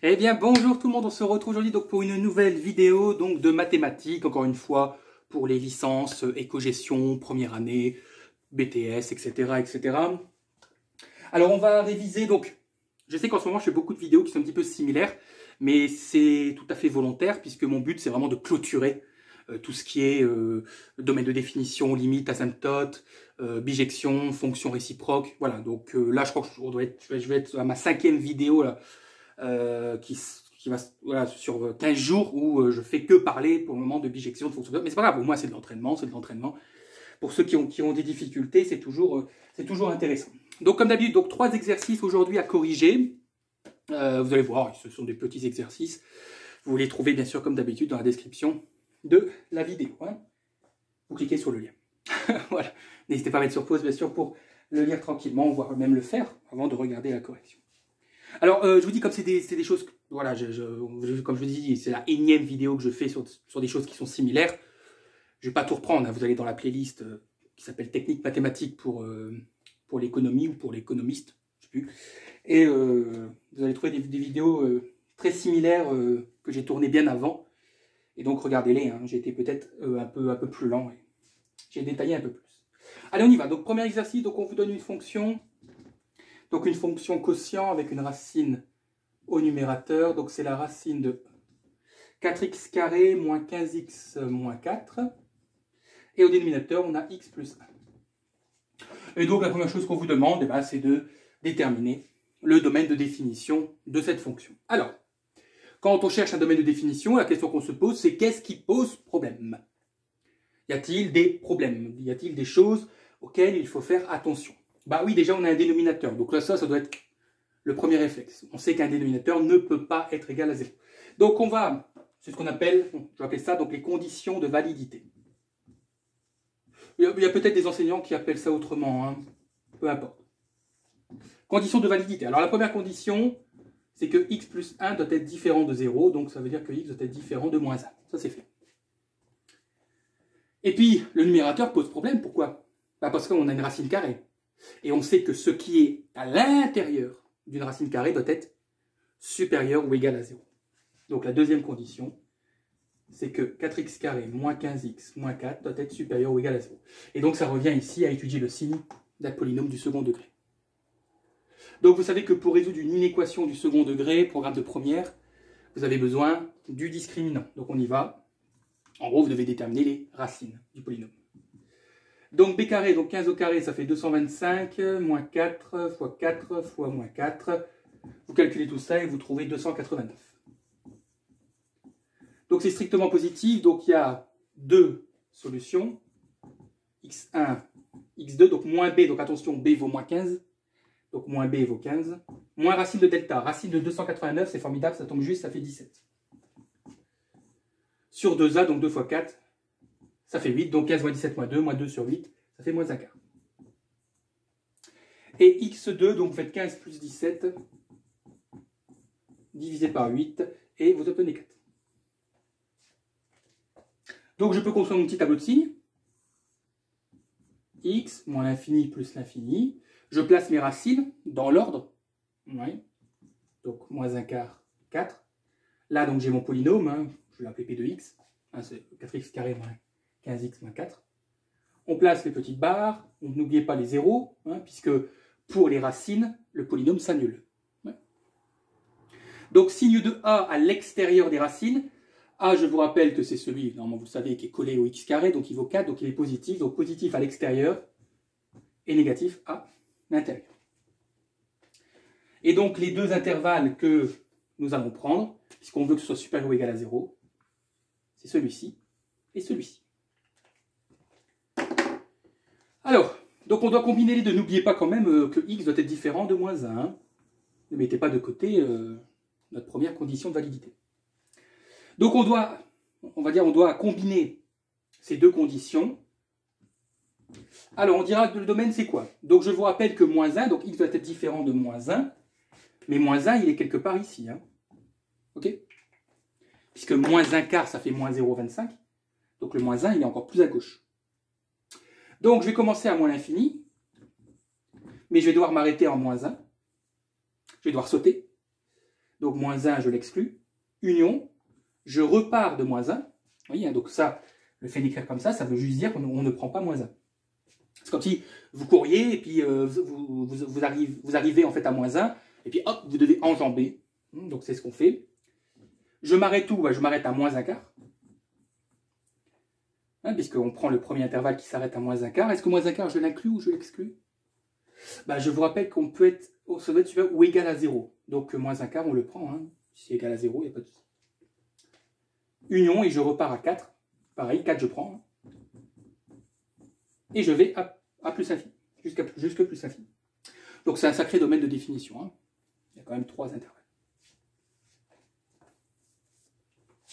Eh bien, bonjour tout le monde, on se retrouve aujourd'hui donc pour une nouvelle vidéo donc de mathématiques, encore une fois, pour les licences éco-gestion, première année, BTS, etc., etc. Alors, on va réviser, donc, je sais qu'en ce moment, je fais beaucoup de vidéos qui sont un petit peu similaires, mais c'est tout à fait volontaire, puisque mon but, c'est vraiment de clôturer tout ce qui est domaine de définition, limite, asymptote, bijection, fonction réciproque. Voilà, donc là, je crois que je vais être à ma 5e vidéo, là, qui va voilà, sur 15 jours où je fais que parler pour le moment de bijection, de fonction. Mais c'est pas grave, au moins c'est de l'entraînement, c'est de l'entraînement. Pour ceux qui ont des difficultés, c'est toujours intéressant. Donc comme d'habitude, donc 3 exercices aujourd'hui à corriger. Vous allez voir, ce sont des petits exercices. Vous les trouvez bien sûr comme d'habitude dans la description de la vidéo. Hein. Vous cliquez sur le lien. Voilà. N'hésitez pas à mettre sur pause bien sûr pour le lire tranquillement, voire même le faire avant de regarder la correction. Alors, je vous dis, comme c'est des choses, voilà, comme je vous dis, c'est la énième vidéo que je fais sur des choses qui sont similaires. Je ne vais pas tout reprendre, hein, vous allez dans la playlist qui s'appelle Techniques mathématiques pour l'économie ou pour l'économiste, je ne sais plus. Et vous allez trouver des vidéos très similaires que j'ai tournées bien avant. Et donc, regardez-les, hein, j'ai été peut-être un peu plus lent. J'ai détaillé un peu plus. Allez, on y va. Donc, premier exercice, donc on vous donne une fonction. Donc une fonction quotient avec une racine au numérateur. Donc c'est la racine de 4x carré moins 15x moins 4. Et au dénominateur, on a x plus 1. Et donc la première chose qu'on vous demande, c'est de déterminer le domaine de définition de cette fonction. Alors, quand on cherche un domaine de définition, la question qu'on se pose, c'est qu'est-ce qui pose problème? Y a-t-il des problèmes? Y a-t-il des choses auxquelles il faut faire attention? Bah oui, déjà on a un dénominateur, donc là ça doit être le premier réflexe. On sait qu'un dénominateur ne peut pas être égal à 0. Donc on va, c'est ce qu'on appelle, je vais appeler ça donc les conditions de validité. Il y a peut-être des enseignants qui appellent ça autrement, hein. Peu importe. Conditions de validité. Alors la première condition, c'est que x plus 1 doit être différent de 0, donc ça veut dire que x doit être différent de moins 1. Ça c'est fait. Et puis le numérateur pose problème, pourquoi? Bah parce qu'on a une racine carrée. Et on sait que ce qui est à l'intérieur d'une racine carrée doit être supérieur ou égal à 0. Donc la deuxième condition, c'est que 4x carré moins 15x moins 4 doit être supérieur ou égal à 0. Et donc ça revient ici à étudier le signe d'un polynôme du second degré. Donc vous savez que pour résoudre une inéquation du second degré, programme de première, vous avez besoin du discriminant. Donc on y va. En gros, vous devez déterminer les racines du polynôme. Donc b carré, donc 15 au carré, ça fait 225, moins 4 fois 4 fois moins 4. Vous calculez tout ça et vous trouvez 289. Donc c'est strictement positif, donc il y a deux solutions. x1, x2, donc moins b, donc attention, b vaut moins 15. Donc moins b vaut 15. Moins racine de delta, racine de 289, c'est formidable, ça tombe juste, ça fait 17. Sur 2a, donc 2 fois 4. Ça fait 8, donc 15 moins 17 moins 2 sur 8, ça fait moins un quart. Et x2, donc vous faites 15 plus 17, divisé par 8, et vous obtenez 4. Donc je peux construire mon petit tableau de signes. X moins l'infini plus l'infini. Je place mes racines dans l'ordre. Ouais. Donc moins un quart, 4. Là, donc j'ai mon polynôme, hein, je vais l'appeler P de x. Hein, c'est 4x carré moins 15x moins 4. On place les petites barres, on n'oubliez pas les zéros, hein, puisque pour les racines, le polynôme s'annule. Ouais. Donc signe de A à l'extérieur des racines. A, je vous rappelle que c'est celui, normalement vous le savez, qui est collé au x carré, donc il vaut 4, donc il est positif. Donc positif à l'extérieur et négatif à l'intérieur. Et donc les deux intervalles que nous allons prendre, puisqu'on veut que ce soit supérieur ou égal à 0, c'est celui-ci et celui-ci. Alors, donc on doit combiner les deux. N'oubliez pas quand même que x doit être différent de moins 1. Ne mettez pas de côté notre première condition de validité. Donc on doit combiner ces deux conditions. Alors on dira que le domaine c'est quoi? Donc je vous rappelle que moins 1, donc x doit être différent de moins 1. Mais moins 1, il est quelque part ici. Hein. Ok? Puisque moins 1 quart, ça fait moins 0,25. Donc le moins 1, il est encore plus à gauche. Donc, je vais commencer à moins l'infini, mais je vais devoir m'arrêter en moins 1. Je vais devoir sauter. Donc moins 1, je l'exclus. Union, je repars de moins 1. Vous voyez, hein, donc ça, le fait d'écrire comme ça veut juste dire qu'on ne prend pas moins 1. C'est comme si vous couriez et puis vous arrivez en fait à moins 1 et puis hop, vous devez enjamber. Donc c'est ce qu'on fait. Je m'arrête où? Je m'arrête à moins 1 quart. Hein, puisqu'on prend le premier intervalle qui s'arrête à moins 1 quart. Est-ce que moins 1 quart, je l'inclus ou je l'exclus? Je vous rappelle qu'on peut être, ça doit être supérieur ou égal à 0. Donc moins 1 quart, on le prend. Hein. Si c'est égal à 0, il n'y a pas de souci. Union, et je repars à 4. Pareil, 4 je prends. Hein. Et je vais à plus infini, jusque plus infini. Donc c'est un sacré domaine de définition. Hein. Il y a quand même 3 intervalles.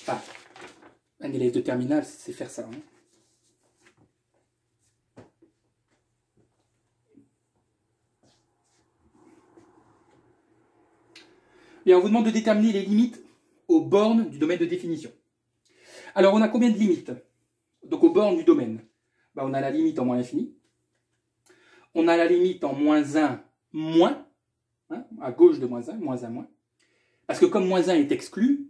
Enfin, un élève de terminale, c'est faire ça. Hein. Bien, on vous demande de déterminer les limites aux bornes du domaine de définition. Alors, on a combien de limites? Donc, aux bornes du domaine, on a la limite en moins l'infini. On a la limite en moins 1, moins, hein, à gauche de moins 1, moins. Parce que comme moins 1 est exclu,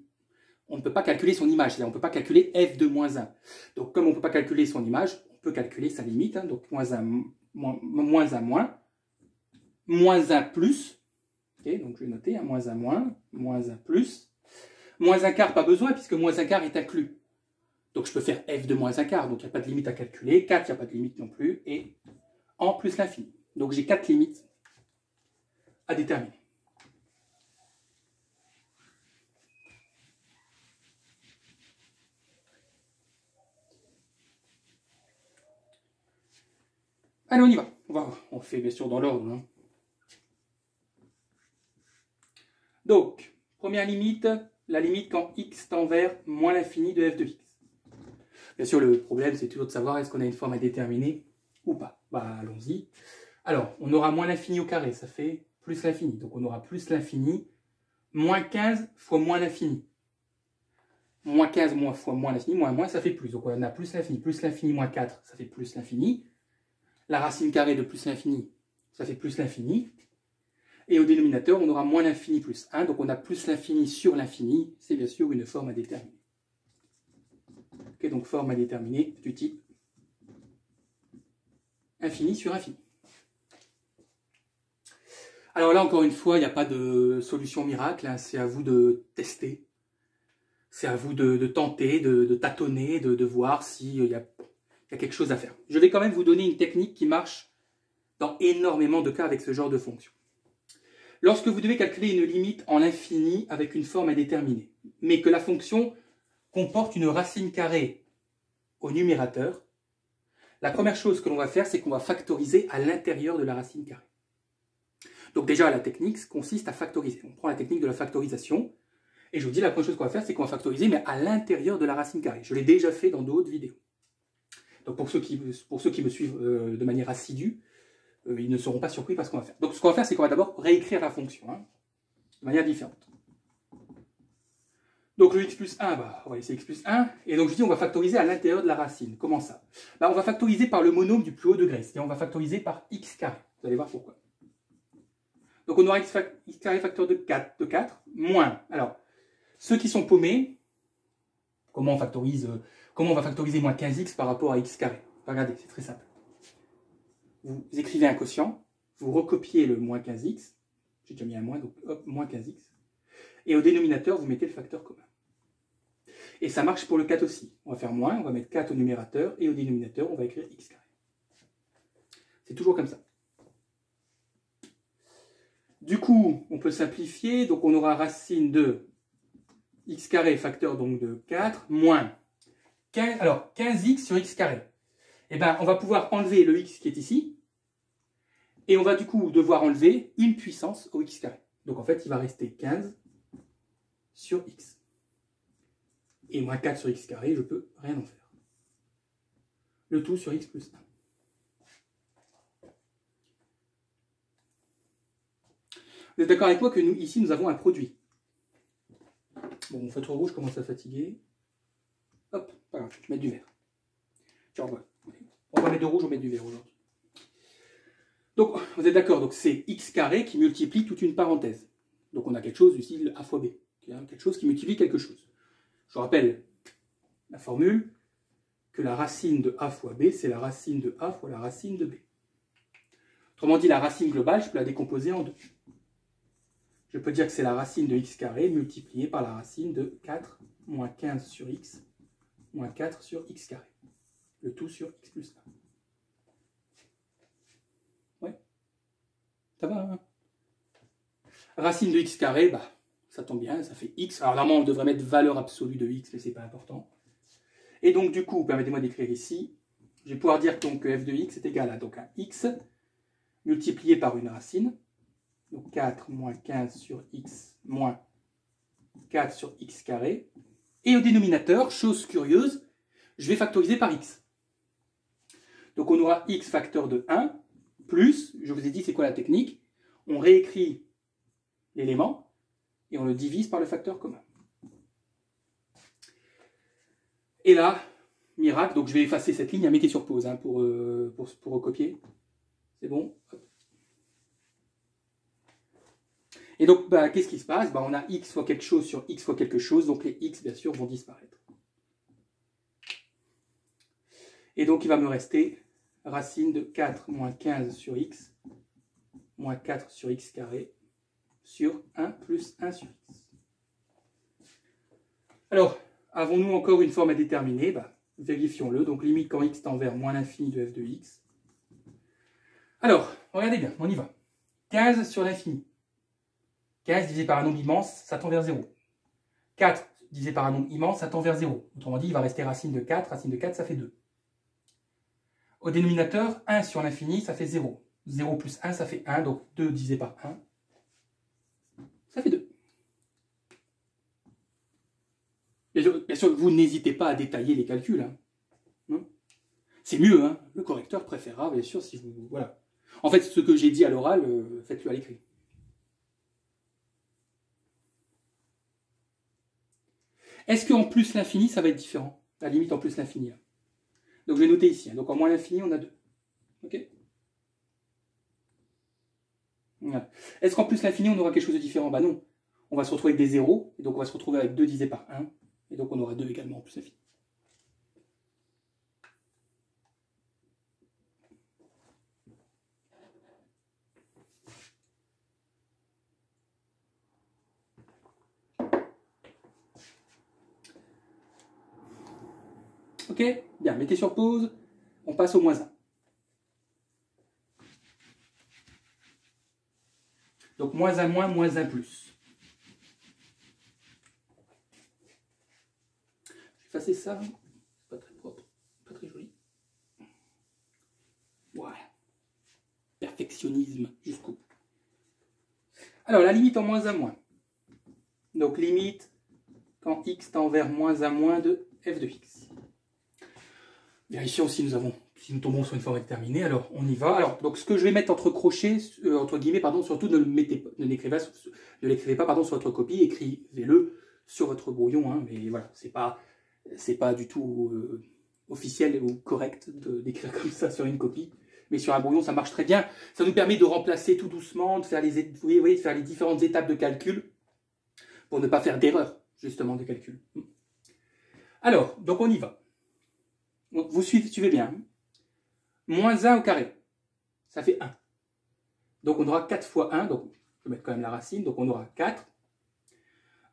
on ne peut pas calculer son image. C'est-à-dire, on ne peut pas calculer f de moins 1. Donc, comme on ne peut pas calculer son image, on peut calculer sa limite. Hein, donc, moins 1, moins 1 plus. Okay, donc je vais noter, hein, moins 1 moins 1 plus. Moins 1 quart, pas besoin, puisque moins 1 quart est inclus. Donc je peux faire f de moins 1 quart, donc il n'y a pas de limite à calculer. 4, il n'y a pas de limite non plus. Et en plus l'infini. Donc j'ai 4 limites à déterminer. Allez, on y va. On fait bien sûr dans l'ordre. Hein. Donc, première limite, la limite quand x tend vers moins l'infini de f de x. Bien sûr, le problème, c'est toujours de savoir est-ce qu'on a une forme à déterminer ou pas. Allons-y. Alors, on aura moins l'infini au carré, ça fait plus l'infini. Donc, on aura plus l'infini, moins 15 fois moins l'infini. Moins 15 fois moins l'infini, moins, ça fait plus. Donc, on a plus l'infini moins 4, ça fait plus l'infini. La racine carrée de plus l'infini, ça fait plus l'infini. Et au dénominateur, on aura moins l'infini plus 1. Donc, on a plus l'infini sur l'infini. C'est bien sûr une forme à déterminer. Okay, donc, forme à déterminer du type infini sur infini. Alors là, encore une fois, il n'y a pas de solution miracle. Hein, c'est à vous de tester. C'est à vous de tenter, de tâtonner, de voir s'il y a quelque chose à faire. Je vais quand même vous donner une technique qui marche dans énormément de cas avec ce genre de fonction. Lorsque vous devez calculer une limite en l'infini avec une forme à déterminer, mais que la fonction comporte une racine carrée au numérateur, la première chose que l'on va faire, c'est qu'on va factoriser à l'intérieur de la racine carrée. Donc déjà, la technique consiste à factoriser. On prend la technique de la factorisation, et je vous dis, la première chose qu'on va faire, c'est qu'on va factoriser, mais à l'intérieur de la racine carrée. Je l'ai déjà fait dans d'autres vidéos. Donc pour ceux qui me suivent de manière assidue, ils ne seront pas surpris par ce qu'on va faire. Donc ce qu'on va faire, c'est qu'on va d'abord réécrire la fonction, hein, de manière différente. Donc le x plus 1, on va laisser x plus 1, et donc je dis on va factoriser à l'intérieur de la racine. Comment ça? On va factoriser par le monôme du plus haut degré, c'est-à-dire on va factoriser par x carré. Vous allez voir pourquoi. Donc on aura x carré facteur de 4, moins. Alors, ceux qui sont paumés, comment on va factoriser moins 15x par rapport à x carré? Regardez, c'est très simple. Vous écrivez un quotient, vous recopiez le moins 15x, j'ai déjà mis un moins, donc hop, moins 15x, et au dénominateur, vous mettez le facteur commun. Et ça marche pour le 4 aussi. On va faire moins, on va mettre 4 au numérateur, et au dénominateur, on va écrire x carré. C'est toujours comme ça. Du coup, on peut simplifier, donc on aura racine de x carré facteur donc de 4, moins 15x sur x carré. Eh bien, on va pouvoir enlever le x qui est ici, et on va du coup devoir enlever une puissance au x carré. Donc en fait, il va rester 15 sur x. Et moins 4 sur x carré, je ne peux rien en faire. Le tout sur x plus 1. Vous êtes d'accord avec moi que nous, ici, nous avons un produit. Bon, mon feutre rouge commence à fatiguer. Hop, pas grave, je vais mettre du vert. Tiens, on va mettre de rouge, on va mettre du vert aujourd'hui. Donc, vous êtes d'accord, donc c'est x carré qui multiplie toute une parenthèse. Donc on a quelque chose ici, a fois b, quelque chose qui multiplie quelque chose. Je rappelle la formule, que la racine de a fois b, c'est la racine de a fois la racine de b. Autrement dit, la racine globale, je peux la décomposer en deux. Je peux dire que c'est la racine de x carré multipliée par la racine de 4 moins 15 sur x moins 4 sur x carré. Le tout sur x plus 1. Ouais. Ça va, hein? Racine de x carré, bah, ça tombe bien, ça fait x. Alors normalement, on devrait mettre valeur absolue de x, mais c'est pas important. Et donc, du coup, permettez-moi d'écrire ici. Je vais pouvoir dire donc, que f de x est égal à donc, un x multiplié par une racine. Donc 4 moins 15 sur x moins 4 sur x carré. Et au dénominateur, chose curieuse, je vais factoriser par x. Donc on aura x facteur de 1 plus, je vous ai dit c'est quoi la technique, on réécrit l'élément et on le divise par le facteur commun. Et là, miracle, donc je vais effacer cette ligne, mettez sur pause hein, pour recopier. C'est bon. Et donc, bah, qu'est-ce qui se passe? Bah, on a x fois quelque chose sur x fois quelque chose, donc les x, bien sûr, vont disparaître. Et donc, il va me rester racine de 4 moins 15 sur x, moins 4 sur x carré, sur 1 plus 1 sur x. Alors, avons-nous encore une forme à déterminer? Bah, vérifions-le. Donc, limite quand x tend vers moins l'infini de f de x. Alors, regardez bien, on y va. 15 sur l'infini. 15 divisé par un nombre immense, ça tend vers 0. 4 divisé par un nombre immense, ça tend vers 0. Autrement dit, il va rester racine de 4. Racine de 4, ça fait 2. Au dénominateur, 1 sur l'infini, ça fait 0. 0 plus 1, ça fait 1. Donc 2 divisé par 1, ça fait 2. Bien sûr, vous n'hésitez pas à détailler les calculs. Hein. C'est mieux, hein. Le correcteur préférera, bien sûr, si vous... Voilà. En fait, ce que j'ai dit à l'oral, faites-le à l'écrit. Est-ce qu'en plus l'infini, ça va être différent? La limite en plus l'infini. Donc je vais noter ici. Donc en moins l'infini, on a 2. Ok? Voilà. Est-ce qu'en plus l'infini, on aura quelque chose de différent? Bah non. On va se retrouver avec des zéros. Et donc on va se retrouver avec 2 divisé par 1. Et donc on aura 2 également en plus l'infini. Ok? Bien, mettez sur pause. On passe au moins 1. Donc moins 1 moins, moins 1 plus. Je vais effacer ça. C'est pas très propre, pas très joli. Voilà. Perfectionnisme jusqu'au bout. Alors la limite en moins 1 moins. Donc limite quand x tend vers moins 1 moins de f de x. Vérifions si nous tombons sur une forme déterminée. Alors on y va. Alors donc ce que je vais mettre entre crochets, entre guillemets, pardon, surtout ne l'écrivez pas pardon, sur votre copie, écrivez-le sur votre brouillon. Hein, mais voilà, c'est pas du tout officiel ou correct d'écrire comme ça sur une copie. Mais sur un brouillon, ça marche très bien. Ça nous permet de remplacer tout doucement, de faire de faire les différentes étapes de calcul pour ne pas faire d'erreur, justement, de calcul. Alors, donc on y va. Donc, vous suivez bien. Moins 1 au carré, ça fait 1. Donc on aura 4 fois 1, donc je vais mettre quand même la racine, donc on aura 4.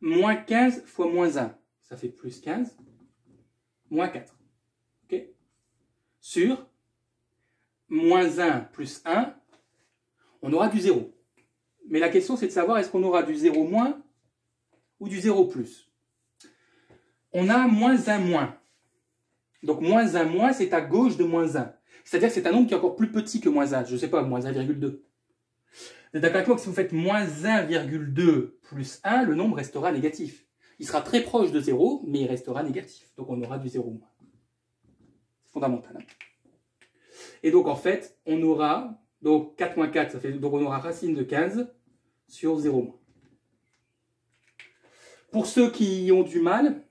Moins 15 fois moins 1, ça fait plus 15. Moins 4. Ok? Sur moins 1 plus 1, on aura du 0. Mais la question, c'est de savoir est-ce qu'on aura du 0 moins ou du 0 plus. On a moins 1 moins. Donc moins 1 moins, c'est à gauche de moins 1. C'est-à-dire que c'est un nombre qui est encore plus petit que moins 1. Je ne sais pas, moins 1,2. Vous êtes d'accord avec moi que si vous faites moins 1,2 plus 1, le nombre restera négatif. Il sera très proche de 0, mais il restera négatif. Donc on aura du 0 moins. C'est fondamental. Hein. Et donc en fait, on aura, donc 4 moins 4, ça fait, donc on aura racine de 15 sur 0 moins. Pour ceux qui ont du mal,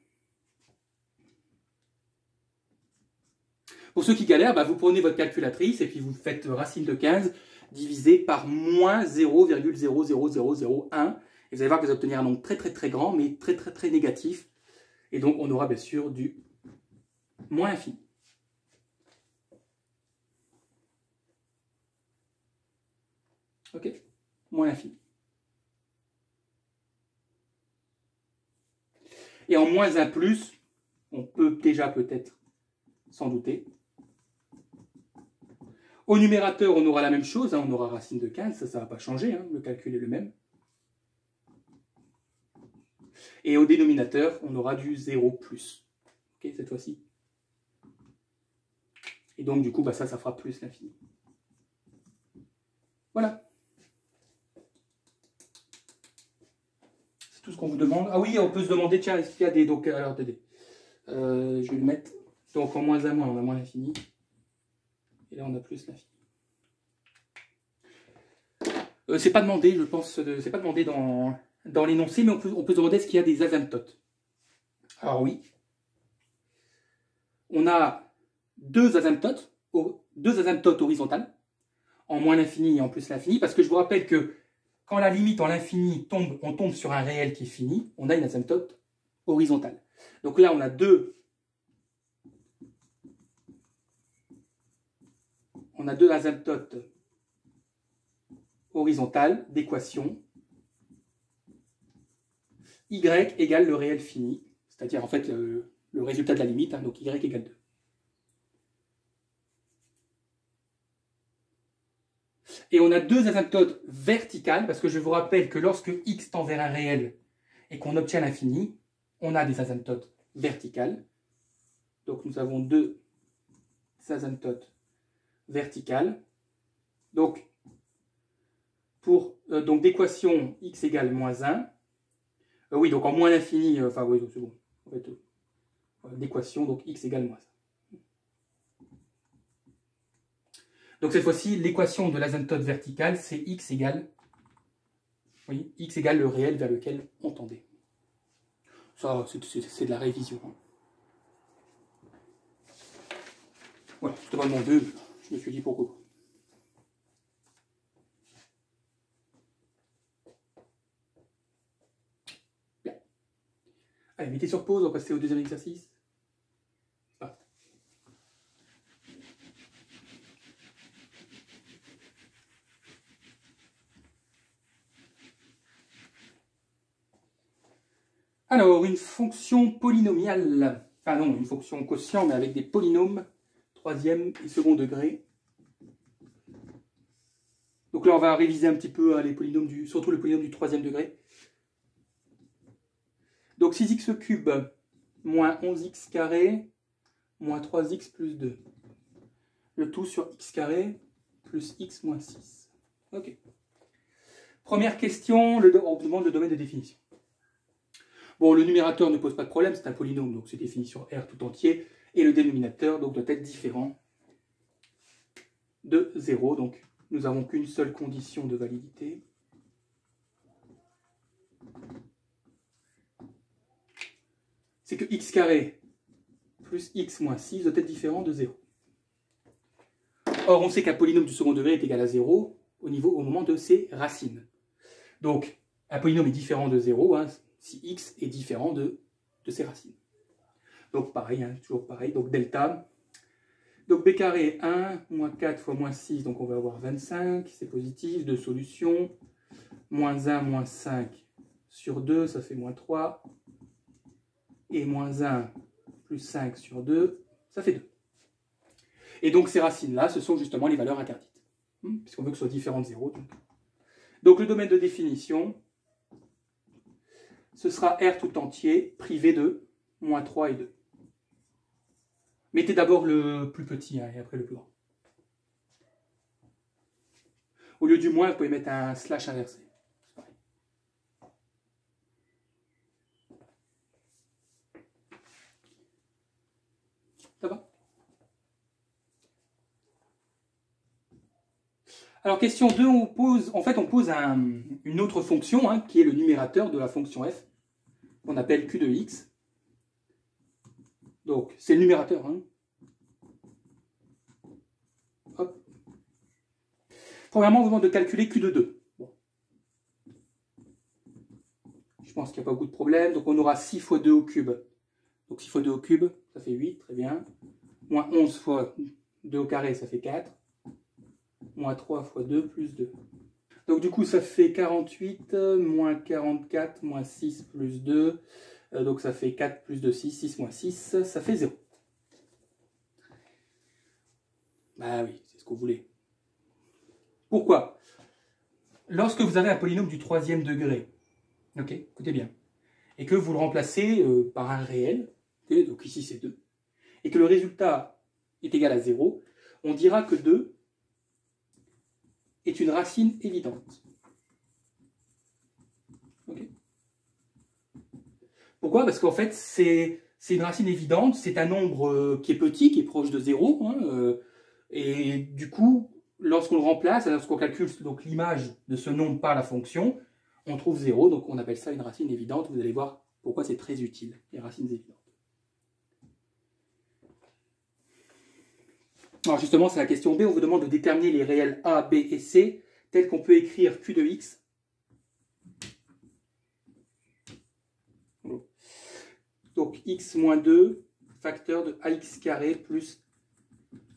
pour ceux qui galèrent, bah vous prenez votre calculatrice et puis vous faites racine de 15 divisé par moins 0,00001 Et vous allez voir que vous allez obtenir un nombre très très très grand, mais très très très négatif. Et donc on aura bien sûr du moins infini. Ok, moins l'infini. Et en moins 1 plus, on peut déjà peut-être s'en douter. Au numérateur, on aura la même chose, hein, on aura racine de 15, ça ne va pas changer, hein, le calcul est le même. Et au dénominateur, on aura du 0 plus. Ok, cette fois-ci. Et donc, du coup, bah, ça fera plus l'infini. Voilà. C'est tout ce qu'on vous demande. Ah oui, on peut se demander, tiens, est-ce qu'il y a des... Donc, alors, attendez. Je vais le mettre. Donc, en moins 1, on a moins l'infini. Et là, on a plus l'infini. C'est pas demandé, je pense, c'est pas demandé dans l'énoncé, mais on peut se demander est-ce qu'il y a des asymptotes. Alors oui. On a deux asymptotes horizontales, en moins l'infini et en plus l'infini, parce que je vous rappelle que quand la limite en l'infini tombe, on tombe sur un réel qui est fini, on a une asymptote horizontale. Donc là, on a deux asymptotes horizontales d'équation y égale le réel fini, c'est-à-dire en fait le résultat de la limite, hein, donc y égale 2. Et on a deux asymptotes verticales, parce que je vous rappelle que lorsque x tend vers un réel et qu'on obtient l'infini, on a des asymptotes verticales. Donc nous avons deux asymptotes verticales. Donc, donc d'équation x égale moins 1, oui, donc en moins l'infini, enfin oui, c'est bon, en fait, d'équation, donc x égale moins 1. Donc cette fois-ci, l'équation de l'asymptote verticale, c'est x égale, oui, x égale le réel vers lequel on tendait. Ça, c'est de la révision. Hein. Voilà, c'était pas demandé, je me suis dit pourquoi. Bien. Allez, mettez sur pause, on va passer au deuxième exercice. Ah. Alors, une fonction polynomiale, enfin non, une fonction quotient, mais avec des polynômes, troisième et second degré. Donc là, on va réviser un petit peu les polynômes surtout le polynôme du troisième degré. Donc 6x cube moins 11x carré moins 3x plus 2. Le tout sur x carré plus x moins 6. Ok. Première question, on demande le domaine de définition. Bon, le numérateur ne pose pas de problème, c'est un polynôme, donc c'est défini sur R tout entier. Et le dénominateur donc, doit être différent de 0. Donc nous n'avons qu'une seule condition de validité. C'est que x carré plus x moins 6 doit être différent de 0. Or, on sait qu'un polynôme du second degré est égal à 0 au moment de ses racines. Donc, un polynôme est différent de 0 hein, si x est différent de ses racines. Donc, pareil, hein, toujours pareil. Donc, delta. Donc, b carré 1, moins 4 fois moins 6, donc on va avoir 25, c'est positif. Deux solutions. Moins 1, moins 5 sur 2, ça fait moins 3. Et moins 1 plus 5 sur 2, ça fait 2. Et donc ces racines-là, ce sont justement les valeurs interdites, puisqu'on veut que ce soit différent de 0. Donc le domaine de définition, ce sera R tout entier, privé de moins 3 et 2. Mettez d'abord le plus petit hein, et après le plus grand. Au lieu du moins, vous pouvez mettre un slash inversé. Ça va? Alors, question 2, on pose une autre fonction, hein, qui est le numérateur de la fonction f, qu'on appelle q de x. Donc, c'est le numérateur. Hein. Hop. Premièrement, on vous demande de calculer q de 2. Bon. pense qu'il n'y a pas beaucoup de problème. Donc on aura 6 fois 2 au cube. Donc 6 fois 2 au cube, ça fait 8, très bien. Moins 11 fois 2 au carré, ça fait 4. Moins 3 fois 2 plus 2. Donc du coup, ça fait 48, moins 44, moins 6 plus 2. Donc ça fait 4 plus 2, 6, 6 moins 6, ça fait 0. Bah oui, c'est ce qu'on voulait. Pourquoi? Lorsque vous avez un polynôme du troisième degré, ok, écoutez bien, et que vous le remplacez par un réel, okay, donc ici c'est 2, et que le résultat est égal à 0, on dira que 2 est une racine évidente. Okay. Pourquoi? Parce qu'en fait, c'est une racine évidente, c'est un nombre qui est petit, qui est proche de 0, hein, et du coup, lorsqu'on le remplace, lorsqu'on calcule l'image de ce nombre par la fonction, on trouve 0, donc on appelle ça une racine évidente. Vous allez voir pourquoi c'est très utile, les racines évidentes. Alors justement, c'est la question B, on vous demande de déterminer les réels A, B et C, tels qu'on peut écrire Q de X. Donc X moins 2, facteur de AX carré plus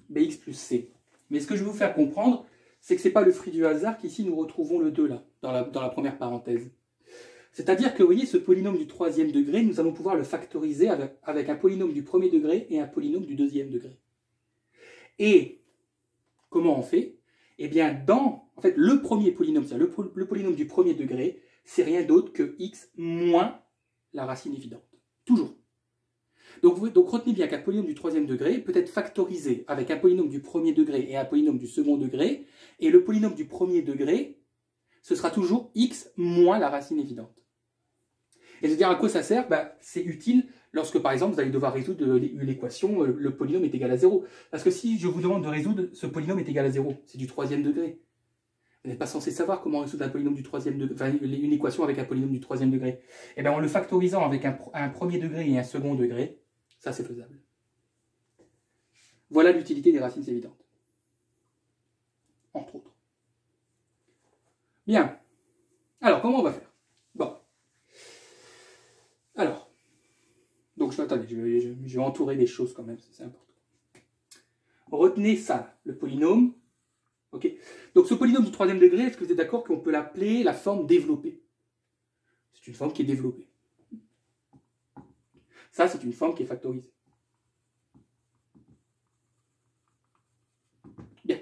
BX plus C. Mais ce que je veux vous faire comprendre, c'est que ce n'est pas le fruit du hasard qu'ici nous retrouvons le 2 là, dans la première parenthèse. C'est-à-dire que, vous voyez, ce polynôme du troisième degré, nous allons pouvoir le factoriser avec un polynôme du premier degré et un polynôme du deuxième degré. Et comment on fait? Eh bien, en fait, le premier polynôme, c'est-à-dire le polynôme du premier degré, c'est rien d'autre que x moins la racine évidente. Toujours. Donc retenez bien qu'un polynôme du troisième degré peut être factorisé avec un polynôme du premier degré et un polynôme du second degré, et le polynôme du premier degré, ce sera toujours x moins la racine évidente. Et je veux dire à quoi ça sert? C'est utile lorsque, par exemple, vous allez devoir résoudre l'équation, le polynôme est égal à 0. Parce que si je vous demande de résoudre ce polynôme est égal à 0, c'est du troisième degré. Vous n'êtes pas censé savoir comment résoudre un polynôme du troisième degré, enfin, une équation avec un polynôme du troisième degré. Et bien en le factorisant avec un premier degré et un second degré, ça c'est faisable. Voilà l'utilité des racines évidentes. Entre autres. Bien. Alors, comment on va faire? Bon. Alors. Donc, attendez, je vais entourer des choses quand même, c'est important. Retenez ça, le polynôme. Ok. Donc, ce polynôme du troisième degré, est-ce que vous êtes d'accord qu'on peut l'appeler la forme développée? C'est une forme qui est développée. Ça, c'est une forme qui est factorisée. Bien.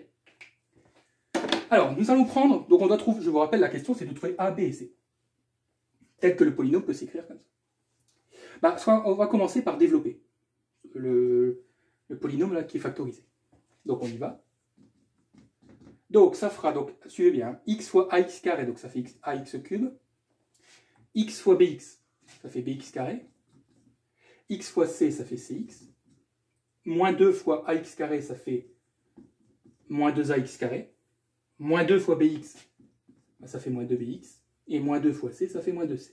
Alors, nous allons prendre, donc on doit trouver, je vous rappelle, la question, c'est de trouver A, B et C. Tel que le polynôme peut s'écrire comme ça. On va commencer par développer le polynôme là, qui est factorisé. Donc, on y va. Donc, ça fera, donc, suivez bien, x fois ax carré, donc ça fait ax cube. X fois bx, ça fait bx carré. X fois c, ça fait cx. Moins 2 fois ax carré, ça fait moins 2ax carré. Moins 2 fois bx, ça fait moins 2bx. Et moins 2 fois c, ça fait moins 2c.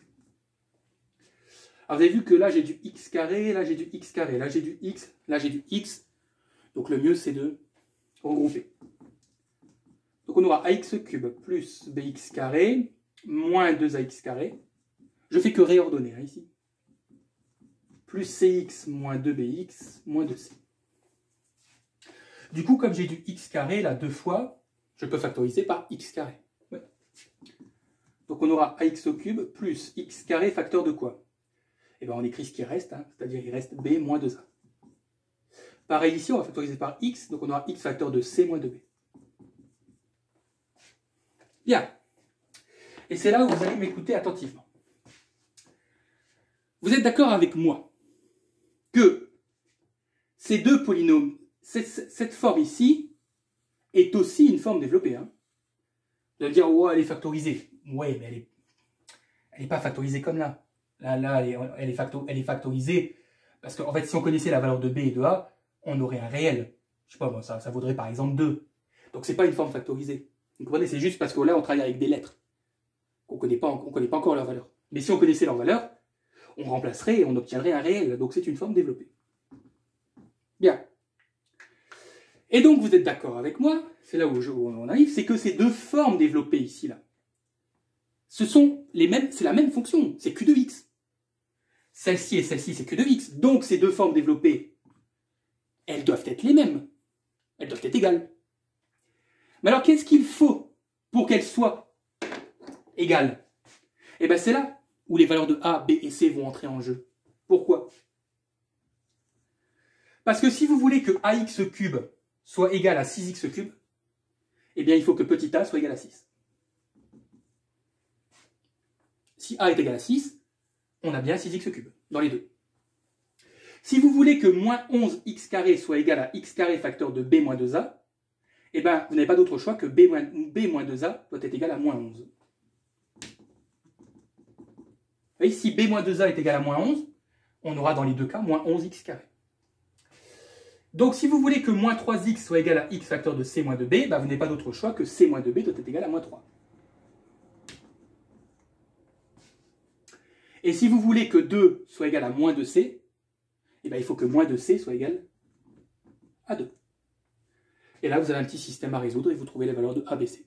Alors, vous avez vu que là, j'ai du x carré, là, j'ai du x carré, là, j'ai du x, là, j'ai du x. Donc, le mieux, c'est de regrouper. Donc, on aura ax cube plus bx carré moins 2ax carré. Je fais que réordonner, hein, ici. Plus cx moins 2bx moins 2c. Du coup, comme j'ai du x carré, là, deux fois, je peux factoriser par x carré. Ouais. Donc, on aura ax au cube plus x carré facteur de quoi? Eh bien, on écrit ce qui reste, hein, c'est-à-dire il reste b moins 2a. Pareil ici, on va factoriser par x, donc on aura x facteur de c moins 2b. Bien. Et c'est là où vous allez m'écouter attentivement. Vous êtes d'accord avec moi que ces deux polynômes, cette forme ici, est aussi une forme développée. Hein. Vous allez dire, oh, elle est factorisée. Ouais, mais elle n'est pas factorisée comme là. Là, elle est factorisée parce qu'en fait, si on connaissait la valeur de b et de a, on aurait un réel. Je sais pas, moi, ça vaudrait par exemple 2. Donc, c'est pas une forme factorisée. Vous comprenez, c'est juste parce que là, on travaille avec des lettres. On connaît pas encore leur valeur. Mais si on connaissait leur valeur, on remplacerait et on obtiendrait un réel. Donc, c'est une forme développée. Bien. Et donc, vous êtes d'accord avec moi, c'est là où on arrive, c'est que ces deux formes développées ici, là, ce sont les mêmes, c'est la même fonction, c'est Q de x. Celle-ci et celle-ci, c'est Q de x. Donc ces deux formes développées, elles doivent être les mêmes. Elles doivent être égales. Mais alors, qu'est-ce qu'il faut pour qu'elles soient égales? Eh bien, c'est là où les valeurs de A, B et C vont entrer en jeu. Pourquoi? Parce que si vous voulez que ax cube soit égal à 6x cube, eh bien, il faut que petit a soit égal à 6. Si a est égal à 6, on a bien 6x cube dans les deux. Si vous voulez que moins 11x carré soit égal à x carré facteur de b moins 2a, eh bien, vous n'avez pas d'autre choix que b moins 2a doit être égal à moins 11. Vous voyez, si b moins 2a est égal à moins 11, on aura dans les deux cas moins 11x carré. Donc, si vous voulez que moins 3x soit égal à x facteur de c moins de b, bah, vous n'avez pas d'autre choix que c moins de b doit être égal à moins 3. Et si vous voulez que 2 soit égal à moins 2c, eh bien, il faut que moins 2c soit égal à 2. Et là, vous avez un petit système à résoudre et vous trouvez les valeurs de A, B, C.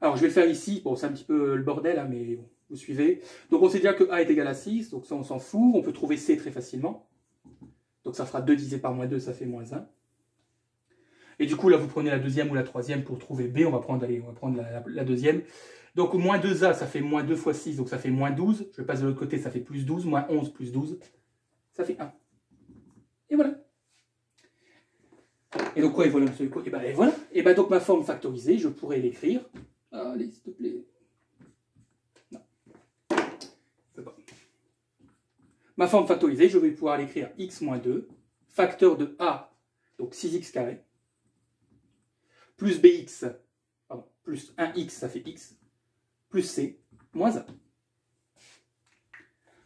Alors, je vais le faire ici. Bon, c'est un petit peu le bordel, hein, mais bon, vous suivez. Donc, on sait déjà que A est égal à 6, donc ça, on s'en fout. On peut trouver C très facilement. Donc, ça fera 2 divisé par moins 2, ça fait moins 1. Et du coup, là, vous prenez la deuxième ou la troisième pour trouver B. On va prendre la deuxième. Donc, moins 2A, ça fait moins 2 fois 6, donc ça fait moins 12. Je passe de l'autre côté, ça fait plus 12. Moins 11 plus 12, ça fait 1. Et voilà. Et donc, quoi, et voilà, et ben voilà. Et ben donc, ma forme factorisée, je pourrais l'écrire. Allez, s'il te plaît. Non. Je peux pas. Ma forme factorisée, je vais pouvoir l'écrire x moins 2, facteur de a, donc 6x carré, plus bx, pardon, plus 1x, ça fait x, plus c, moins 1.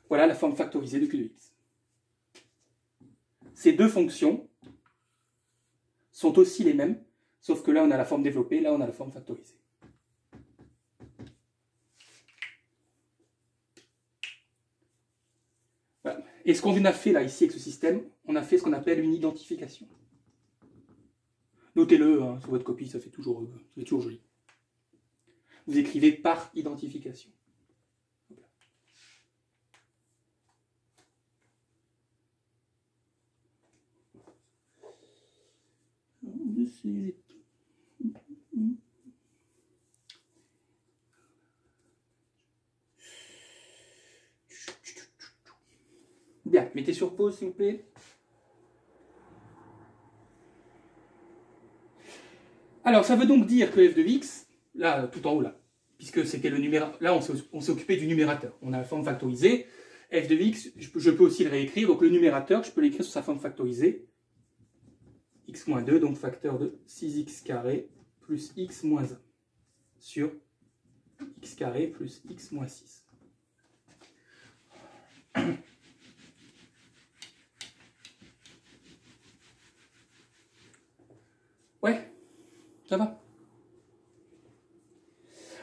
Voilà la forme factorisée de q de x. Ces deux fonctions sont aussi les mêmes, sauf que là on a la forme développée, là on a la forme factorisée. Voilà. Et ce qu'on a fait là ici avec ce système, on a fait ce qu'on appelle une identification. Notez-le hein, sur votre copie, ça fait toujours joli. Vous écrivez par identification. Bien, mettez sur pause s'il vous plaît. Alors, ça veut donc dire que f de x, là, tout en haut, là, puisque c'était le numérateur, là, on s'est occupé du numérateur. On a la forme factorisée. F de x, je peux aussi le réécrire. Donc, le numérateur, je peux l'écrire sur sa forme factorisée. X moins 2, donc facteur de 6x carré plus x moins 1 sur x carré plus x moins 6. Ouais, ça va.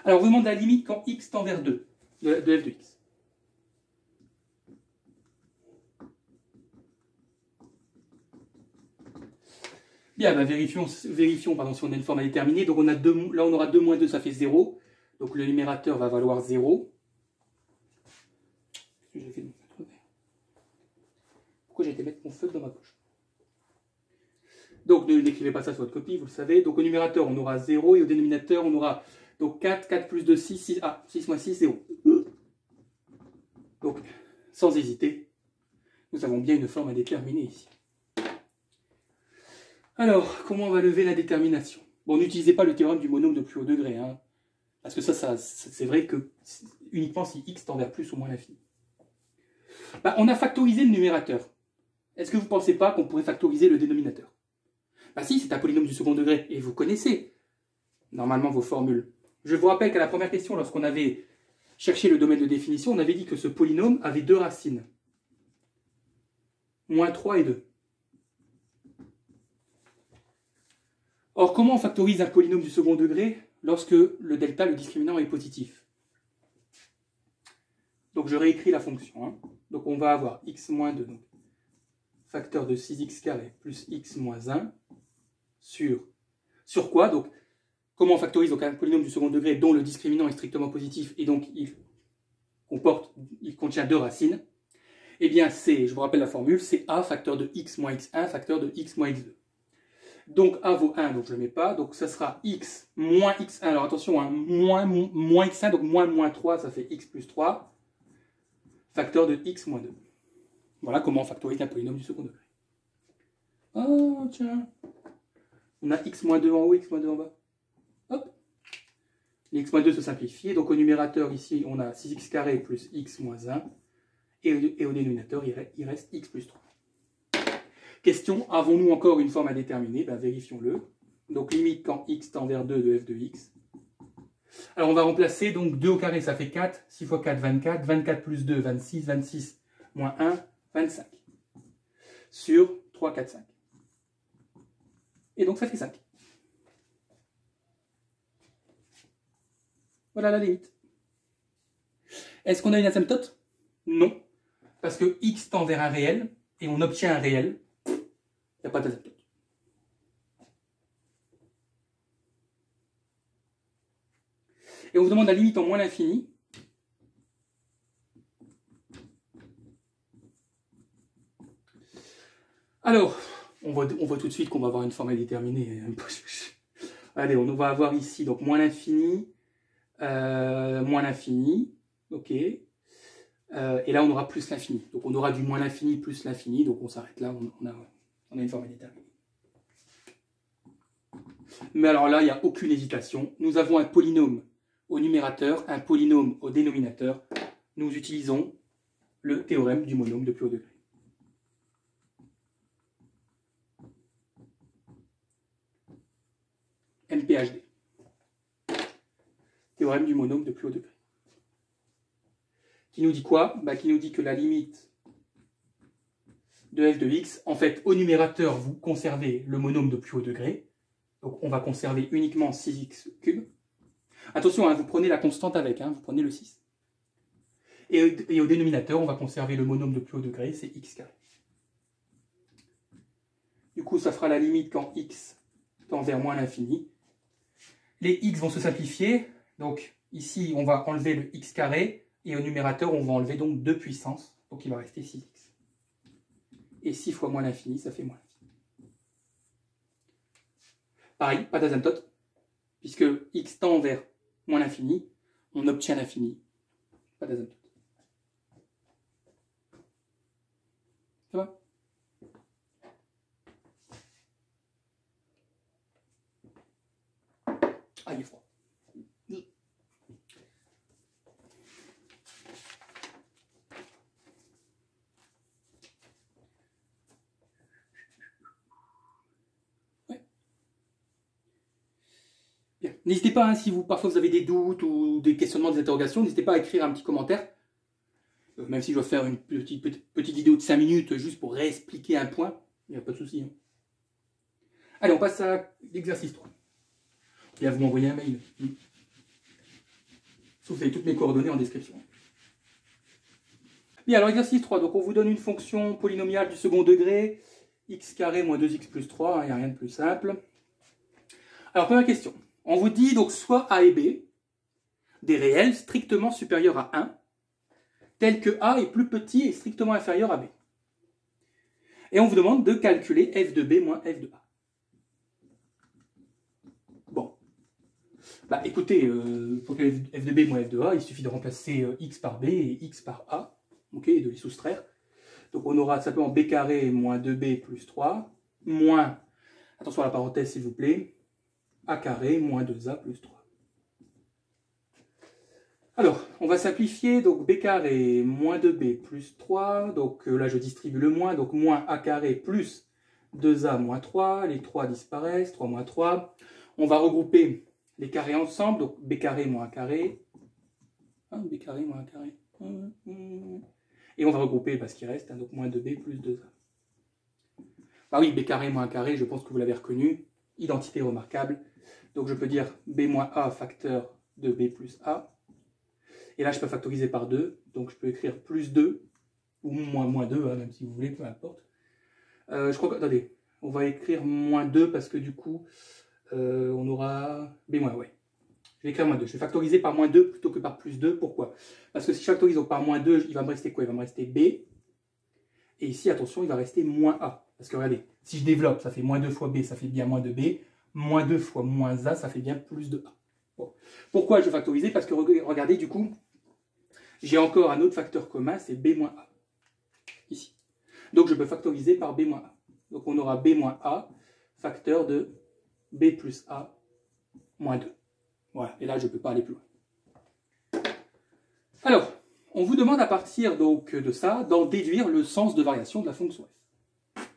Alors, on vous demande la limite quand x tend vers 2 de f de x. Bien, bah vérifions pardon, si on a une forme à déterminer. Donc, là, on aura 2 moins 2, ça fait 0. Donc, le numérateur va valoir 0. Pourquoi j'ai été mettre mon feutre dans ma poche? Donc, ne n'écrivez pas ça sur votre copie, vous le savez. Donc, au numérateur, on aura 0 et au dénominateur, on aura donc 4, 4 plus 2, 6, 6, 6 moins 6, 0. Donc, sans hésiter, nous avons bien une forme à déterminer ici. Alors, comment on va lever la détermination? Bon, n'utilisez pas le théorème du monôme de plus haut degré, hein, parce que ça c'est vrai que uniquement si x tend vers plus ou moins l'infini. Bah, on a factorisé le numérateur. Est-ce que vous ne pensez pas qu'on pourrait factoriser le dénominateur? Bah si, c'est un polynôme du second degré, et vous connaissez normalement vos formules. Je vous rappelle qu'à la première question, lorsqu'on avait cherché le domaine de définition, on avait dit que ce polynôme avait deux racines. Moins 3 et 2. Or, comment on factorise un polynôme du second degré lorsque le delta, le discriminant, est positif? Donc, je réécris la fonction. Hein. Donc, on va avoir x moins 2, donc facteur de 6x carré plus x moins 1 sur quoi? Donc, comment on factorise donc un polynôme du second degré dont le discriminant est strictement positif et donc il contient deux racines? Eh bien, c'est, je vous rappelle la formule, c'est a facteur de x moins x1 facteur de x moins x2. Donc a vaut 1, donc je ne le mets pas. Donc ça sera x moins x1. Alors attention, hein, moins x1, donc moins 3, ça fait x plus 3, facteur de x moins 2. Voilà comment on factorise un polynôme du second degré. Oh, tiens. On a x moins 2 en haut, x moins 2 en bas. Hop. X moins 2 se simplifie. Donc au numérateur, ici, on a 6x carré plus x moins 1. Et au dénominateur, il reste x plus 3. Question, avons-nous encore une forme à déterminer? Ben, vérifions-le. Donc limite quand x tend vers 2 de f de x. Alors on va remplacer, donc 2 au carré, ça fait 4. 6 fois 4, 24. 24 plus 2, 26. 26 moins 1, 25. Sur 3, 4, 5. Et donc ça fait 5. Voilà la limite. Est-ce qu'on a une asymptote? Non. Parce que x tend vers un réel, et on obtient un réel, il n'y a pas d'asymptote. Et on vous demande la limite en moins l'infini. Alors, on voit tout de suite qu'on va avoir une forme à déterminer. Allez, on va avoir ici donc moins l'infini, ok. Et là, on aura plus l'infini. Donc, on aura du moins l'infini plus l'infini. Donc, on s'arrête là. On a une forme à déterminer. Mais alors là, il n'y a aucune hésitation. Nous avons un polynôme au numérateur, un polynôme au dénominateur. Nous utilisons le théorème du monôme de plus haut degré. MPHD. Théorème du monôme de plus haut degré. Qui nous dit quoi? Qui nous dit que la limite de f de x, en fait, au numérateur, vous conservez le monôme de plus haut degré. Donc, on va conserver uniquement 6x3. Attention, hein, vous prenez la constante avec, hein, vous prenez le 6. Et au dénominateur, on va conserver le monôme de plus haut degré, c'est x carré. Du coup, ça fera la limite quand x tend vers moins l'infini. Les x vont se simplifier. Donc, ici, on va enlever le x carré. Et au numérateur, on va enlever donc 2 puissances. Donc, il va rester 6x. Et 6 fois moins l'infini, ça fait moins l'infini. Pareil, pas d'asymptote. Puisque x tend vers moins l'infini, on obtient l'infini. Pas d'asymptote. Ça va? Ah, il est froid. N'hésitez pas, hein, si parfois vous avez des doutes ou des questionnements, des interrogations, n'hésitez pas à écrire un petit commentaire. Même si je dois faire une petite vidéo de 5 minutes juste pour réexpliquer un point, il n'y a pas de souci. Hein. Allez, on passe à l'exercice 3. Et à vous m'envoyer un mail. Sauf que vous avez toutes mes coordonnées en description. Bien, alors exercice 3. Donc on vous donne une fonction polynomiale du second degré, x carré moins 2x plus 3, il n'y a rien de plus simple. Alors première question. On vous dit donc soit A et B, des réels strictement supérieurs à 1, tels que A est plus petit et strictement inférieur à B. Et on vous demande de calculer f de B moins f de A. Bon. Écoutez, pour que f de B moins f de A, il suffit de remplacer x par B et x par A, ok, et de les soustraire. Donc on aura simplement B carré moins 2B plus 3, moins, attention à la parenthèse s'il vous plaît, A carré moins 2A plus 3. Alors, on va simplifier, donc B carré moins 2B plus 3, donc là je distribue le moins, donc moins A carré plus 2A moins 3, les 3 disparaissent, 3 moins 3. On va regrouper les carrés ensemble, donc B carré moins A carré, B carré moins A carré, et on va regrouper ce qui reste, donc moins 2B plus 2A. Ah oui, B carré moins A carré, je pense que vous l'avez reconnu, identité remarquable, donc je peux dire B moins A facteur de B plus A. Et là, je peux factoriser par 2, donc je peux écrire plus 2, ou moins 2, hein, même si vous voulez, peu importe. Je crois que, attendez, on va écrire moins 2 parce que du coup, on aura b-, ouais. Je vais écrire -2. Je vais factoriser par -2 plutôt que par +2. Pourquoi? Parce que si je factorise donc par -2, il va me rester quoi? Il va me rester b. Et ici, attention, il va rester -a. Parce que regardez, si je développe, ça fait -2 fois b, ça fait bien -2b. -2 fois -a, ça fait bien plus de a. Bon. Pourquoi je vais factoriser? Parce que regardez, du coup, j'ai encore un autre facteur commun, c'est b-a. Ici. Donc je peux factoriser par b-a. Donc on aura b-a, facteur de b plus a moins 2. Voilà, et là je ne peux pas aller plus loin. Alors, on vous demande à partir donc de ça, d'en déduire le sens de variation de la fonction f.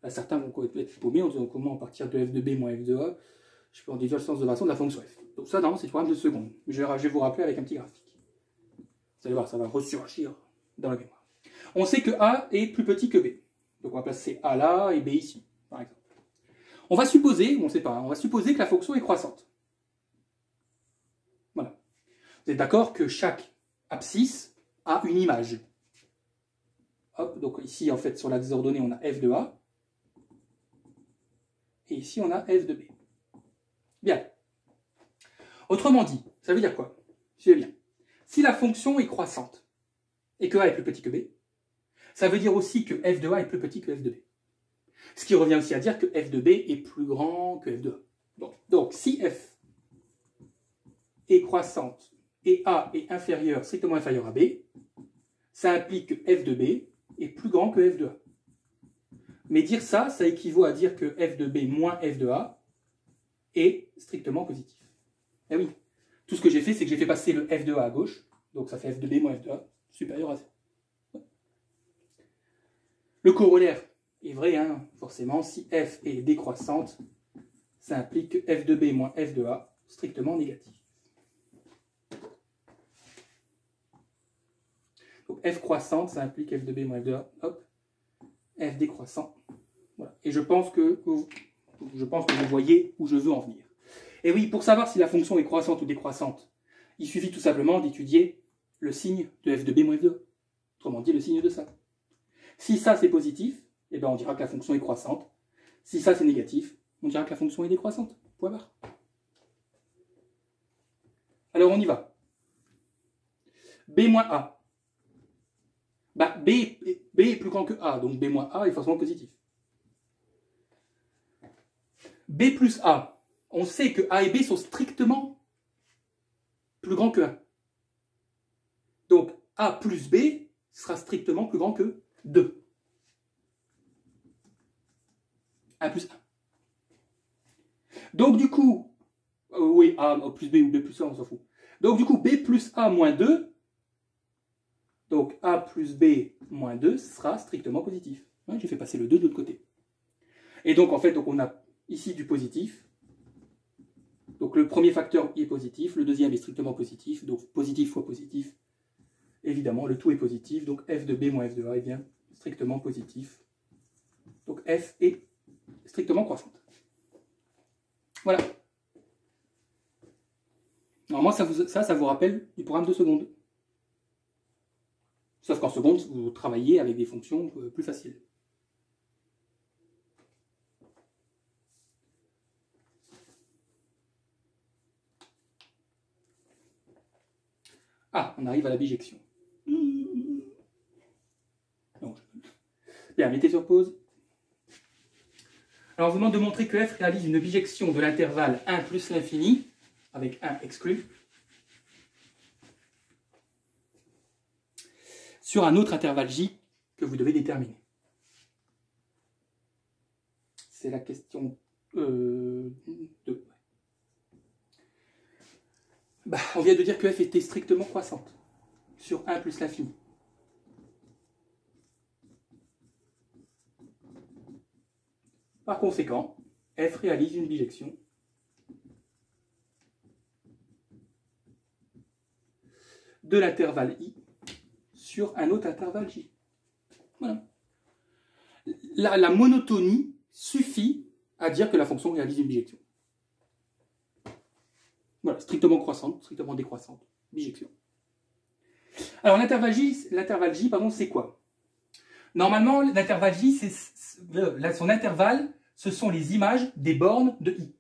Là, certains vont être paumés en disant comment à partir de f de b moins f de a, je peux en déduire le sens de variation de la fonction f. Donc ça, non, c'est le programme de seconde. Je vais vous rappeler avec un petit graphique. Vous allez voir, ça va ressurgir dans la mémoire. On sait que a est plus petit que b. Donc on va placer a là et b ici, par exemple. On va supposer, on ne sait pas, on va supposer que la fonction est croissante. Voilà. Vous êtes d'accord que chaque abscisse a une image. Hop, donc ici, en fait, sur l'axe ordonné, on a f de a. Et ici, on a f de b. Bien. Autrement dit, ça veut dire quoi? Suivez bien. Si la fonction est croissante et que a est plus petit que b, ça veut dire aussi que f de a est plus petit que f de b. Ce qui revient aussi à dire que f de b est plus grand que f de a. Bon. Donc, si f est croissante et a est inférieur, strictement inférieur à b, ça implique que f de b est plus grand que f de a. Mais dire ça, ça équivaut à dire que f de b moins f de a est strictement positif. Eh oui, tout ce que j'ai fait, c'est que j'ai fait passer le f de a à gauche, donc ça fait f de b moins f de a supérieur à 0. Le corollaire est vrai, hein, forcément, si f est décroissante, ça implique que f de b moins f de a strictement négatif. Donc f croissante, ça implique f de b moins f de a, hop, f décroissant. Voilà. Et je pense que vous voyez où je veux en venir. Et oui, pour savoir si la fonction est croissante ou décroissante, il suffit tout simplement d'étudier le signe de f de b moins f de a. Autrement dit, le signe de ça. Si ça c'est positif, eh ben on dira que la fonction est croissante. Si ça c'est négatif, on dira que la fonction est décroissante. Point barre. Alors on y va. b moins a. Bah, b est plus grand que a, donc b moins a est forcément positif. b plus a. On sait que a et b sont strictement plus grands que 1. Donc a plus b sera strictement plus grand que 2. 1 plus 1. Donc du coup, oui, a plus b ou b plus a, on s'en fout. Donc du coup, b plus a moins 2, donc a plus b moins 2 sera strictement positif. Ouais, j'ai fait passer le 2 de l'autre côté. Et donc en fait, donc, on a ici du positif. Donc le premier facteur est positif, le deuxième est strictement positif, donc positif fois positif. Évidemment, le tout est positif, donc f de b moins f de a est bien strictement positif. Donc f est strictement croissante. Voilà. Normalement, ça vous rappelle du programme de seconde. Sauf qu'en seconde, vous travaillez avec des fonctions plus faciles. Ah, on arrive à la bijection. Non. Bien, mettez sur pause. Alors, on vous demande de montrer que f réalise une bijection de l'intervalle 1 plus l'infini, avec 1 exclu, sur un autre intervalle j que vous devez déterminer. C'est la question 2. Bah, on vient de dire que f était strictement croissante sur 1 plus l'infini. Par conséquent, f réalise une bijection de l'intervalle i sur un autre intervalle j. Voilà. La monotonie suffit à dire que la fonction réalise une bijection. Voilà, strictement croissante, strictement décroissante, bijection. Alors l'intervalle j, c'est quoi? Normalement, l'intervalle j, son intervalle, ce sont les images des bornes de i.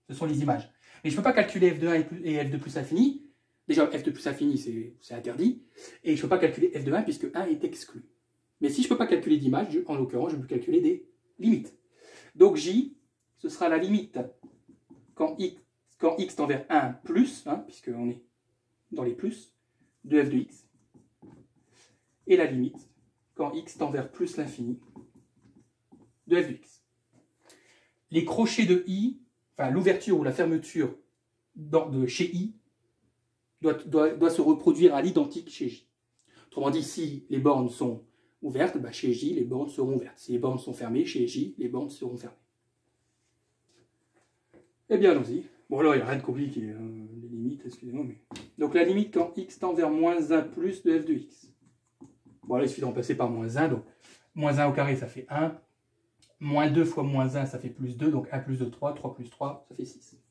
Ce sont les images. Mais je ne peux pas calculer f de 1 et f de plus infini. Déjà, f de plus infini, c'est interdit. Et je ne peux pas calculer f de 1 puisque 1 est exclu. Mais si je ne peux pas calculer d'image, en l'occurrence, je peux calculer des limites. Donc j, ce sera la limite quand x tend vers 1 plus, hein, puisqu'on est dans les plus, de f de x. Et la limite quand x tend vers plus l'infini de f de x. Les crochets de i, enfin l'ouverture ou la fermeture de chez i, doit se reproduire à l'identique chez j. Autrement dit, si les bornes sont ouvertes, bah chez j, les bornes seront ouvertes. Si les bornes sont fermées, chez j, les bornes seront fermées. Eh bien, allons-y. Bon, là, il n'y a rien de compliqué. Les limites, excusez-moi. Mais... Donc, la limite quand x tend vers moins 1 plus de f de x. Bon, là, il suffit de remplacer par moins 1. Donc, moins 1 au carré, ça fait 1. Moins 2 fois moins 1, ça fait plus 2. Donc, 1 plus 2, 3. 3 plus 3, ça fait 6.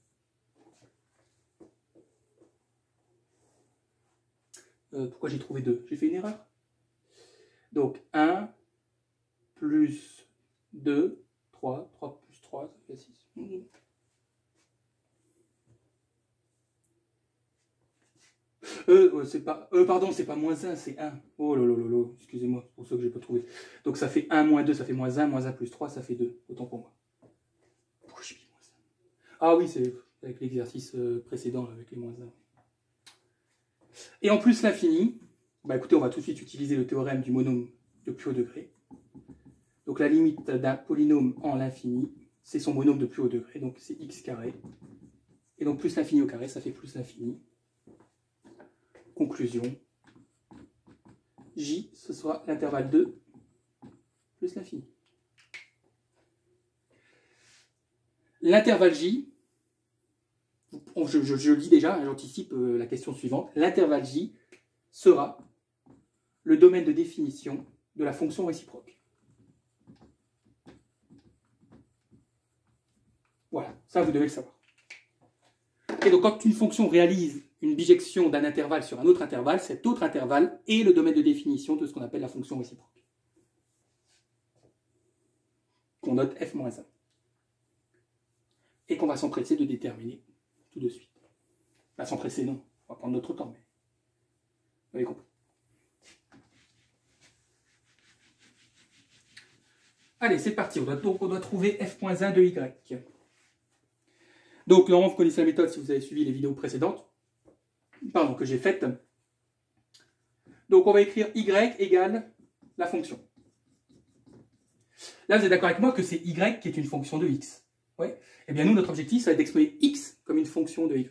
Pourquoi j'ai trouvé 2? J'ai fait une erreur. Donc, 1 plus 2, 3. 3 plus 3, ça fait 6. Pardon, c'est pas moins 1, c'est 1. Oh là là là là, excusez-moi, c'est pour ça que j'ai pas trouvé. Donc ça fait 1 moins 2, ça fait moins 1 plus 3, ça fait 2. Autant pour moi. Pourquoi j'ai mis moins 1? Ah oui, c'est avec l'exercice précédent, avec les moins 1. Et en plus, l'infini, bah écoutez, on va tout de suite utiliser le théorème du monôme de plus haut degré. Donc la limite d'un polynôme en l'infini, c'est son monôme de plus haut degré, donc c'est x carré. Et donc plus l'infini au carré, ça fait plus l'infini. Conclusion, j, ce sera l'intervalle 2 plus l'infini. L'intervalle j, je le dis déjà, j'anticipe la question suivante, l'intervalle j sera le domaine de définition de la fonction réciproque. Voilà, ça vous devez le savoir. Et donc quand une fonction réalise une bijection d'un intervalle sur un autre intervalle, cet autre intervalle est le domaine de définition de ce qu'on appelle la fonction réciproque. Qu'on note f-1. Et qu'on va s'empresser de déterminer tout de suite. Pas s'empresser, non. On va prendre notre temps, mais vous avez compris. Allez, c'est parti. On doit trouver f.1 de y. Donc, normalement, vous connaissez la méthode si vous avez suivi les vidéos précédentes. Pardon, que j'ai faites. Donc, on va écrire y égale la fonction. Là, vous êtes d'accord avec moi que c'est y qui est une fonction de x. Oui. Eh bien, nous, notre objectif, ça va être d'exprimer x comme une fonction de y.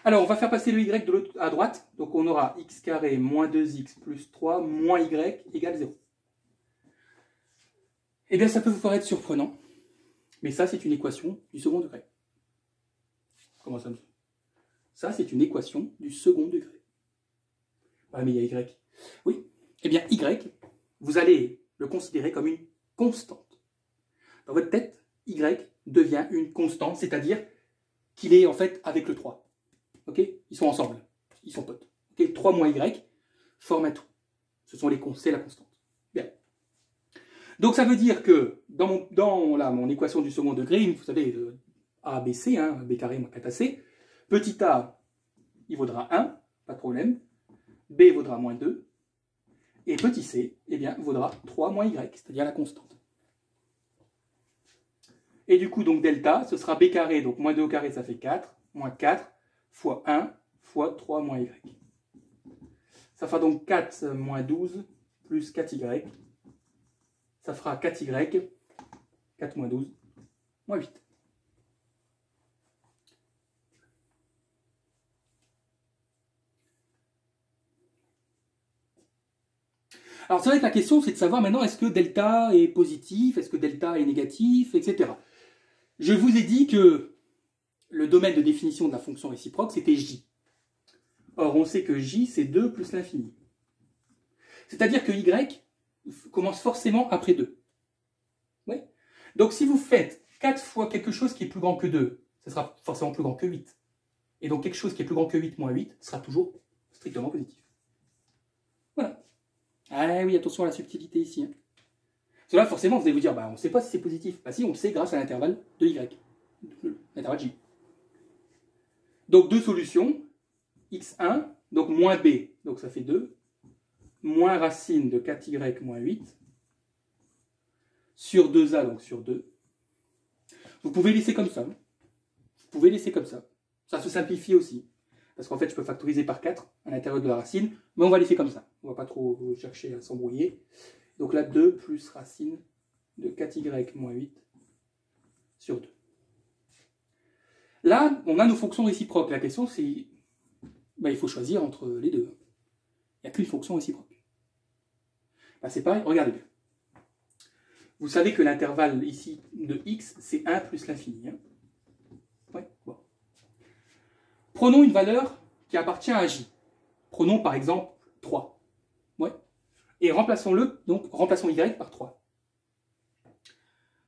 Alors, on va faire passer le y de l'autre à droite. Donc, on aura x carré moins 2x plus 3 moins y égale 0. Eh bien, ça peut vous paraître surprenant. Mais ça, c'est une équation du second degré. Comment ça? Ça, c'est une équation du second degré. Ah, mais il y a y. Oui. Eh bien, y, vous allez le considérer comme une constante. Dans votre tête, y devient une constante, c'est-à-dire qu'il est en fait avec le 3. Ok? Ils sont ensemble. Ils sont potes. Okay? 3 moins y forment un tout. C'est la constante. Bien. Donc ça veut dire que dans mon équation du second degré, vous savez, a, b, c, hein, b carré moins 4ac, petit a, il vaudra 1, pas de problème, b vaudra moins 2, et petit c, eh bien, vaudra 3 moins y, c'est-à-dire la constante. Et du coup, donc delta, ce sera b carré, donc moins 2 au carré, ça fait 4, moins 4, fois 1, fois 3 moins y. Ça fera donc 4 moins 12, plus 4y. Ça fera 4y, 4 moins 12, moins 8. Alors c'est vrai que la question, c'est de savoir maintenant, est-ce que delta est positif, est-ce que delta est négatif, etc. Je vous ai dit que le domaine de définition de la fonction réciproque, c'était j. Or, on sait que j, c'est 2 plus l'infini. C'est-à-dire que y commence forcément après 2. Oui. Donc, si vous faites 4 fois quelque chose qui est plus grand que 2, ce sera forcément plus grand que 8. Et donc, quelque chose qui est plus grand que 8 moins 8 sera toujours strictement positif. Voilà. Ah oui, attention à la subtilité ici. Hein. Cela, forcément, vous allez vous dire, bah, on ne sait pas si c'est positif. Bah si, on le sait grâce à l'intervalle de y, l'intervalle j. Donc, deux solutions, x1, donc moins b, donc ça fait 2, moins racine de 4y moins 8, sur 2a, donc sur 2. Vous pouvez laisser comme ça. Vous pouvez laisser comme ça. Ça se simplifie aussi. Parce qu'en fait, je peux factoriser par 4 à l'intérieur de la racine, mais on va laisser comme ça. On ne va pas trop chercher à s'embrouiller. Donc là, 2 plus racine de 4y moins 8 sur 2. Là, on a nos fonctions réciproques. La question, c'est... Ben, il faut choisir entre les deux. Il n'y a qu'une fonction réciproque. Ben, c'est pareil, regardez bien. Vous savez que l'intervalle ici de x, c'est 1 plus l'infini. Hein. Ouais, bon. Prenons une valeur qui appartient à j. Prenons par exemple 3. Ouais. Et remplaçons-le, donc remplaçons y par 3.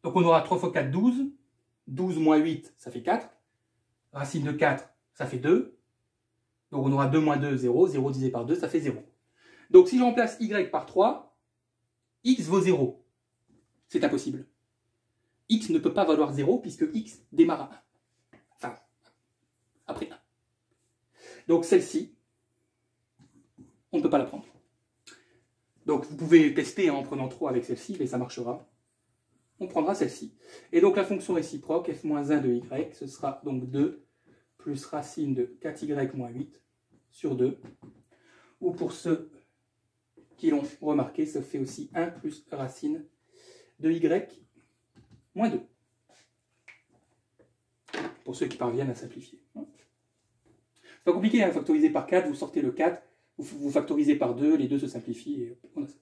Donc on aura 3 fois 4, 12. 12 moins 8, ça fait 4. Racine de 4, ça fait 2. Donc on aura 2 moins 2, 0. 0 divisé par 2, ça fait 0. Donc si je remplace y par 3, x vaut 0. C'est impossible. X ne peut pas valoir 0 puisque x démarre à 1. Enfin, après 1. Donc celle-ci, on ne peut pas la prendre. Donc vous pouvez tester en prenant 3 avec celle-ci, mais ça marchera. On prendra celle-ci. Et donc la fonction réciproque, f-1 de y, ce sera donc 2 plus racine de 4y moins 8 sur 2. Ou pour ceux qui l'ont remarqué, ça fait aussi 1 plus racine de y moins 2. Pour ceux qui parviennent à simplifier. C'est pas compliqué, hein, factoriser par 4, vous sortez le 4, vous factorisez par 2, les deux se simplifient et on a ça.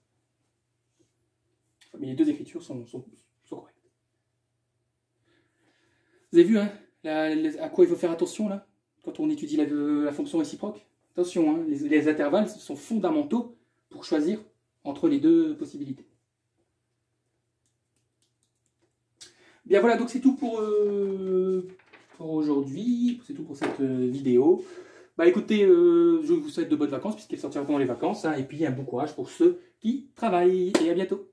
Mais les deux écritures sont correctes. Vous avez vu hein, à quoi il faut faire attention là, quand on étudie la fonction réciproque? Attention, hein, les intervalles sont fondamentaux pour choisir entre les deux possibilités. Bien voilà, donc c'est tout pour aujourd'hui, c'est tout pour cette vidéo. Bah écoutez, je vous souhaite de bonnes vacances puisqu'elles sortiront pendant les vacances, hein, et puis un bon courage pour ceux qui travaillent, et à bientôt.